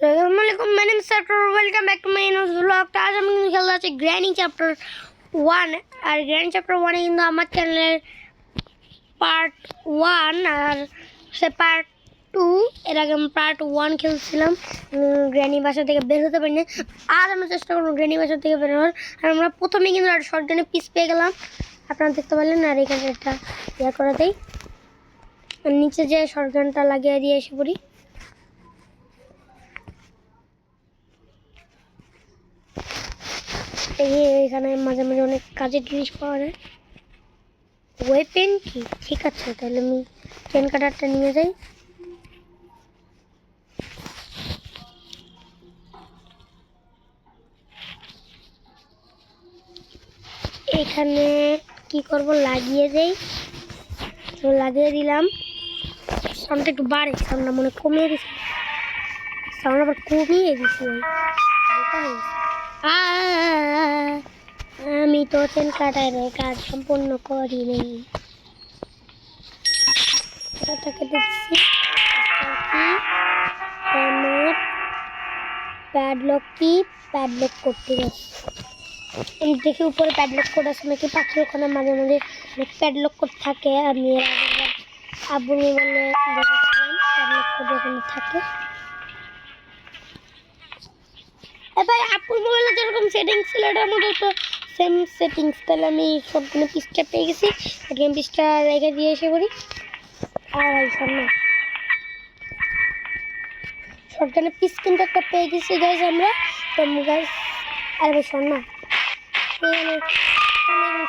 Assalamu alaikum, my name is Sir. Welcome back to my news vlog. आज हम खेल रहे हैं ग्रैनी चैप्टर 1 और ग्रैनी चैप्टर 1 কিন্তু আমার চ্যানেলের পার্ট 1 আর সে পার্ট 2 এর আগে আমি পার্ট 1 খেলছিলাম গ্র্যানি বাসা থেকে বের হতে পারিনি আজ আমরা চেষ্টা করব গ্র্যানি বাসা থেকে বের হওয়ার আর আমরা প্রথমেই কিন্তু একটা শর্টগানে পিস পেয়ে গেলাম আপনারা দেখতে পারলেন আর এখানে একটা ইয়া করে দেই নিচে যে শর্টগানটা লাগিয়ে দিয়ে এসে পড়ি এখানে মাঝে মাঝে অনেক কাজের জিনিস পাওয়া যায় ওয়েপেন কি ঠিক আছে তাহলে আমি চেন কাটারটা নিয়ে যাই এখানে কি করব লাগিয়ে দেই তো লাগিয়ে দিলাম সাউন্ডটা একটু বাড়ে সাউন্ডটা মনে কমিয়ে দিছি সাউন্ড আবার কমিয়ে দিছি আমি তো চেন কাটার কাজ সম্পূর্ণ করিনি এটাকে দেখছি আমার প্যাডলক করতে গেছে আমি দেখি উপরে প্যাডলক কোড আছে নাকি পাখি ওখানে মাঝে মাঝে প্যাডলক কোড থাকে আমি আব্বু বলে দেখেছিলাম প্যাডলক কোড ওখানে থাকে ভাই আপুর মোবাইলে যেরকম সেটিংস ছিল এটার মধ্যে তো সেম সেটিংস তাহলে আমি সবগুলো পিসটা পেয়ে গেছি এখানে পিসটা রেখে দিয়ে এসে করি আর সামনে শর্টগানের পিস কিন্তু একটা পেয়ে গেছি গাইজ আমরা তো গাইজ আর ভাই শোন না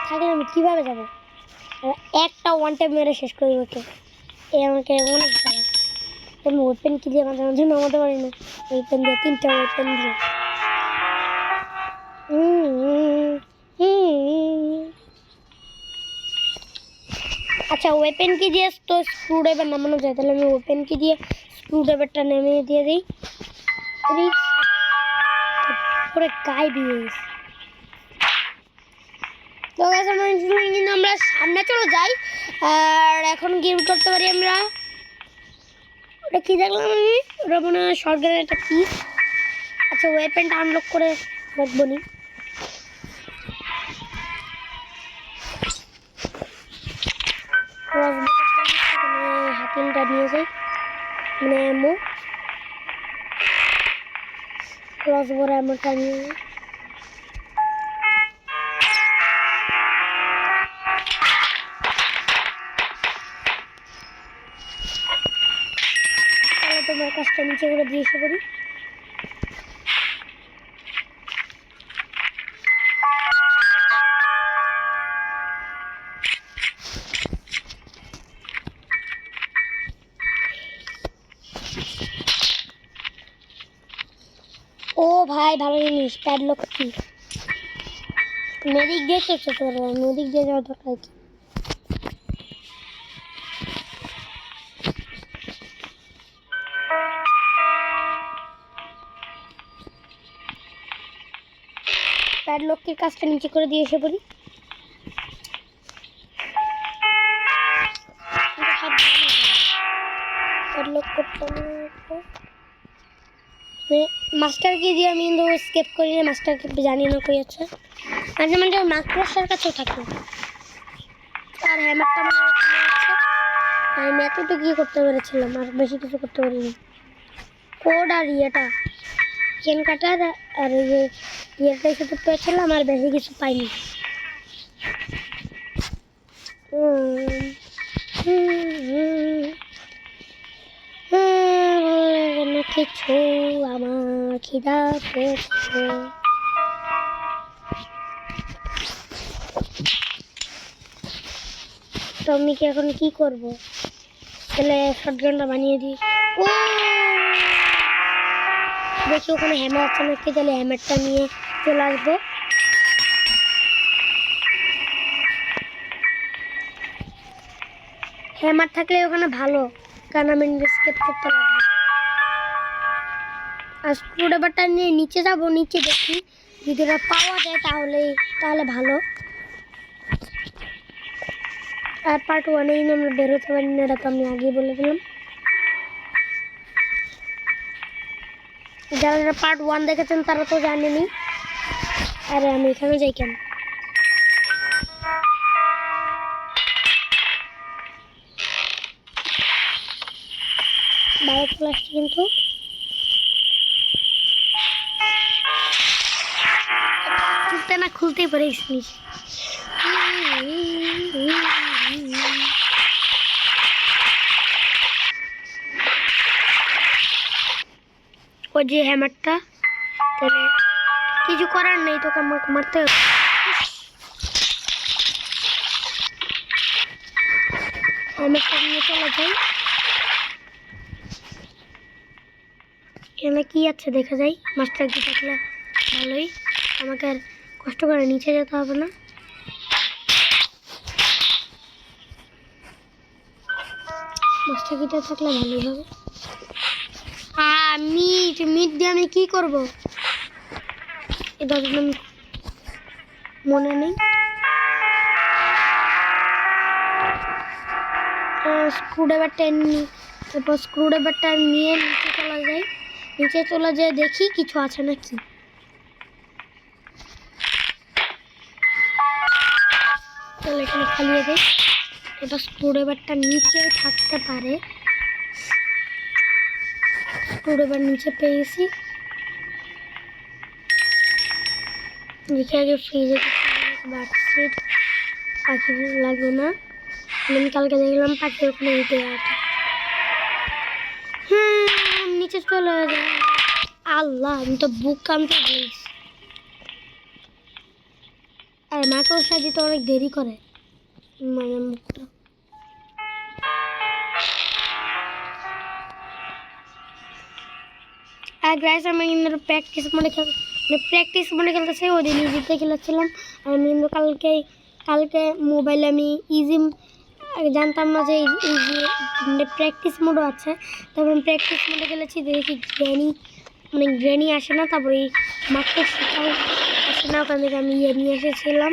থাকলে আমি কীভাবে যাবো একটা ওয়ান টাইম মেরে শেষ করি ওকে আমাকে অনেক ভালো আমি ওপেন কি দিয়ে মাঝে মাঝে নামাতে পারি না ওপেন দিয়ে 3টা ওপেন দিয়ে আচ্ছা ওয়েপেন কি দিয়ে তো স্ক্রুড্রাইভার নামানো যায় তাহলে আমি ওপেন কি দিয়ে স্ক্রুড্রাইভারটা নামিয়ে দিয়ে দিই পুরো গায়ে দিয়ে তো কিন্তু আমরা সামনে চলে যাই আর এখন গেম করতে পারি আমরা ওটা কি দেখলাম আমি ওটা মনে হয় শর্টগানের একটা পিস আচ্ছা ওয়েপেনটা আনলক করে রাখবো নি হাতিলটা নিয়ে যাই মানে এমো ক্রস বড় এমোটা নিয়ে তাহলে তোমার কাজটা নিচে করে দিয়ে এসে করি ও ভাই ভালো জিনিস প্যাডলক কি নদীক দিয়ে চেষ্টা করবো নদীক দিয়ে যাওয়ার দরকার কি প্যাডলকের কাজটা নিচে করে দিয়ে এসে পড়ি প্যাডলক করতে মাস্টার কি দিয়ে আমি কিন্তু স্কেপ করি না মাস্টারকে জানি না কই আছে মাঝে মাঝে মাস্টার কাছেও থাকি আর হ্যামারটা আমার ওখানে আছে আর আমি এতটুকু কি করতে পেরেছিলাম আর বেশি কিছু করতে পারিনি কোড আর ইয়েটা চেন কাটার আর ইয়েটাই শুধু পেয়েছিলাম আর বেশি কিছু পাইনি কিছু আমার খিদা পেয়েছে তো আমি কি এখন কি করবো তাহলে শর্টগানটা বানিয়ে দিই ও দেখি ওখানে হ্যামার আছে নাকি তাহলে হ্যামারটা নিয়ে চলে আসবো হ্যামার থাকলে ওখানে ভালো কারণ আমি স্কেপ করতে লাগবে আর স্ক্রুড্রাইভারটা নিয়ে নিচে যাবো নিচে দেখি যদি ওটা পাওয়া যায় তাহলে ভালো আর পার্ট 1 এই আমরা বেরোতে পারি না এটা তো আমি আগেই বলে দিলাম যারা যারা পার্ট 1 দেখেছেন তারা তো জানেনই। আরে আমি এখানে যাই কেন? বাইরে চলে আসছি কিন্তু খুলতে না খুলতেই পারে জিনিস। ওই যে হ্যামারটা, তাহলে কিছু করার নেই, তোকে আমাকে মারতে হবে। হ্যামারটা নিয়ে চলে যাই। এখানে কি আছে দেখা যায়, মাস্টার কি থাকলে ভালোই, আমাকে আর কষ্ট করে নিচে যেতে হবে না। মাস্টার কিটা থাকলে ভালোই হবে। মিট দিয়ে আমি কি করব? এই দরজাটা মনে নেই। স্ক্রুড্রাইভারটা নিয়ে, তারপর স্ক্রুড্রাইভারটা নিয়ে নিচে চলে যায় দেখি কিছু আছে নাকি। তাহলে এখানে ফালিয়ে দেয়। এবার স্ক্রুড্রাইভারটা নিচে থাকতে পারে। স্ক্রুড্রাইভার নিচে পেয়েছি। দেখে আগে ফ্রিজে বাক্সিট পাখি লাগবে না। আমি কালকে দেখলাম পাখি ওখানে উঠে আছে। নিচে চলে যায়। আল্লাহ, আমি তো বুক কামতে বলেছি। আর মাকড়সা দিতে অনেক দেরি করে, মানে মুখটা। আর গাইস আমি ইন্দ্র প্র্যাকটিস মনে খেলতেছে। ওই দিন ইজিতে খেলেছিলাম। আর আমি ইন্দ্র কালকে মোবাইলে আমি ইজি জানতাম না যে ইজি প্র্যাকটিস মোডও আছে। তারপর আমি প্র্যাকটিস মোডে খেলেছি, দেখি গ্র্যানি আসে না। তারপরে এই মাকড়সাটাও আসে না, ওখান থেকে আমি ইয়ে নিয়ে এসেছিলাম।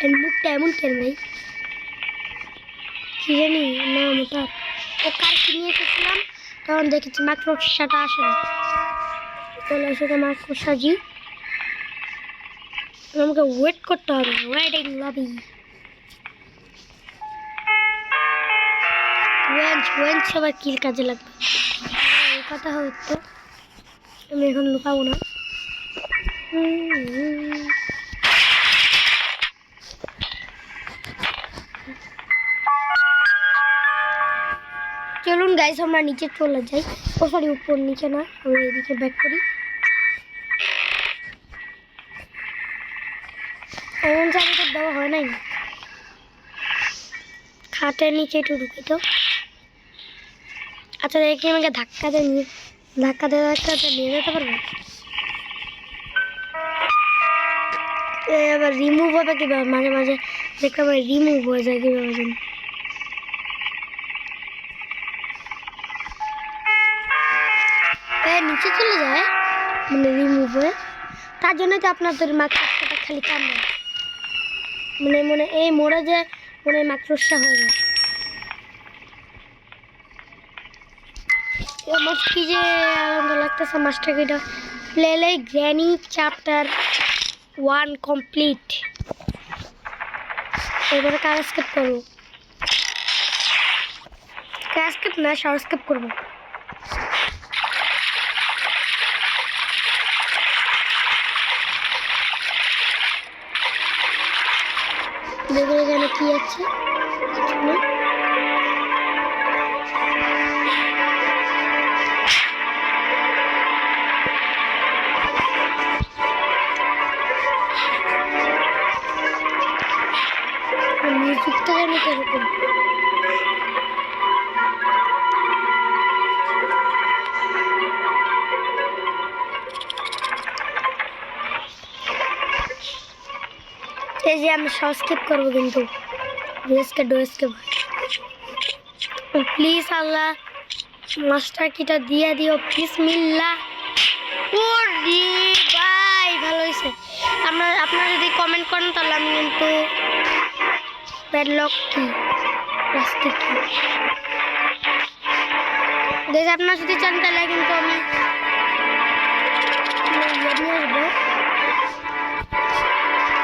এর মুখটা এমন কেন ভাই, কি জানি না মোটা। ও কার কিনে এসেছিলাম, তখন দেখেছি মাকড়সাটা আসে না। চলে আসে মাকড়সাজি। আমাকে ওয়েট করতে হবে, ওয়েটিং লবি। ওয়েন্স সবার কি কাজে লাগবে, এই কথা হয়তো। আমি এখন লুকাবো না। চলুন গাইস আমরা নিচে চলে যাই। ও সরি, উপর নিচে না, আমরা এদিকে ব্যাক করি। এমন জায়গাটা দেওয়া হয় নাই, খাটের নিচে একটু ঢুকি তো। আচ্ছা দেখি আমাকে ধাক্কাতে নিয়ে যেতে পারবো। এবার রিমুভ হবে কীভাবে? মাঝে মাঝে দেখতে পাই রিমুভ হয়ে যায় কীভাবে জানি। নিচে চলে যায় মানে রিমুভ হয়ে। তার জন্য তো আপনাদের মাকড়সাটা খালি কামড়ায়, মানে এই মোড়ে যে মনে মাকড়সা হয়ে যায়। আমার কি যে আনন্দ লাগতেছে মাস্টার কিটা প্লে গ্র্যানি চ্যাপ্টার 1 কমপ্লিট। এবারে কার স্কিপ করবো? কার স্কিপ না, শর্ট স্কিপ করবো। দেখুন এখানে কি আছে, কিছু না। মিউজিকটা জানি কিরকম। এই যে আমি শর্ট স্কিপ করবো কিন্তু ডোয়েসকে প্লিজ আল্লাহ মাস্টার কিটা দিয়ে দিও বিসমিল্লাহ। ওরে ভাই ভালো হয়েছে। আপনারা যদি কমেন্ট করেন তাহলে আমি কিন্তু প্যাডলক কি প্লাস্টিক কি গাইস আপনারা যদি চান তাহলে কিন্তু আমি ইয়ে নিয়ে আসবো,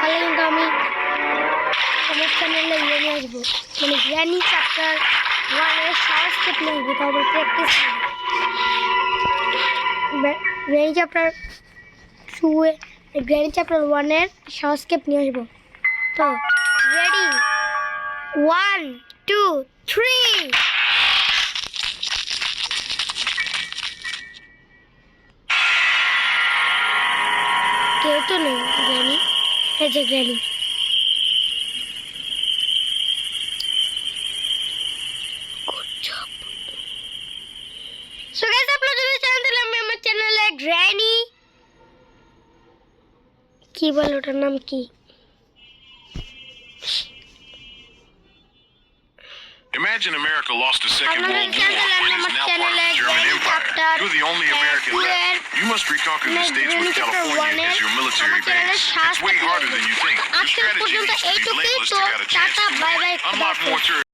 তাহলে কিন্তু আমি আমার চ্যানেলে ইয়ে নিয়ে আসবো, মানে গ্র্যানি চ্যাপ্টার 1 এর শর্ট স্টেপ নিয়ে আসবো, তারপর প্র্যাকটিস গ্র্যানি চ্যাপ্টার 2 এ গ্র্যানি চ্যাপ্টার 1 এর শর্ট স্টেপ নিয়ে আসবো। তো রেডি 1 2 3 কেউ তো নেই গ্র্যানি, এই যে গ্র্যানি। সো গাইস আপনারা যদি চান তাহলে আমি আমার চ্যানেলে গ্র্যানি কি বলে ওটার নাম কি, Imagine America lost a Second আপনারা World যদি চান War তাহলে আমি and is আমার now part of চ্যানেলে the German granny Empire. Chapter You're the only American 2 left. এর You must reconquer the states granny with chapter 1 California এর as your military আমার চ্যানেলে base. সাত It's way harder than you think. Your আজকে strategy পর্যন্ত needs to be এইটুকুই। blameless তো to got a chance tata to bye bye, unlock more territory.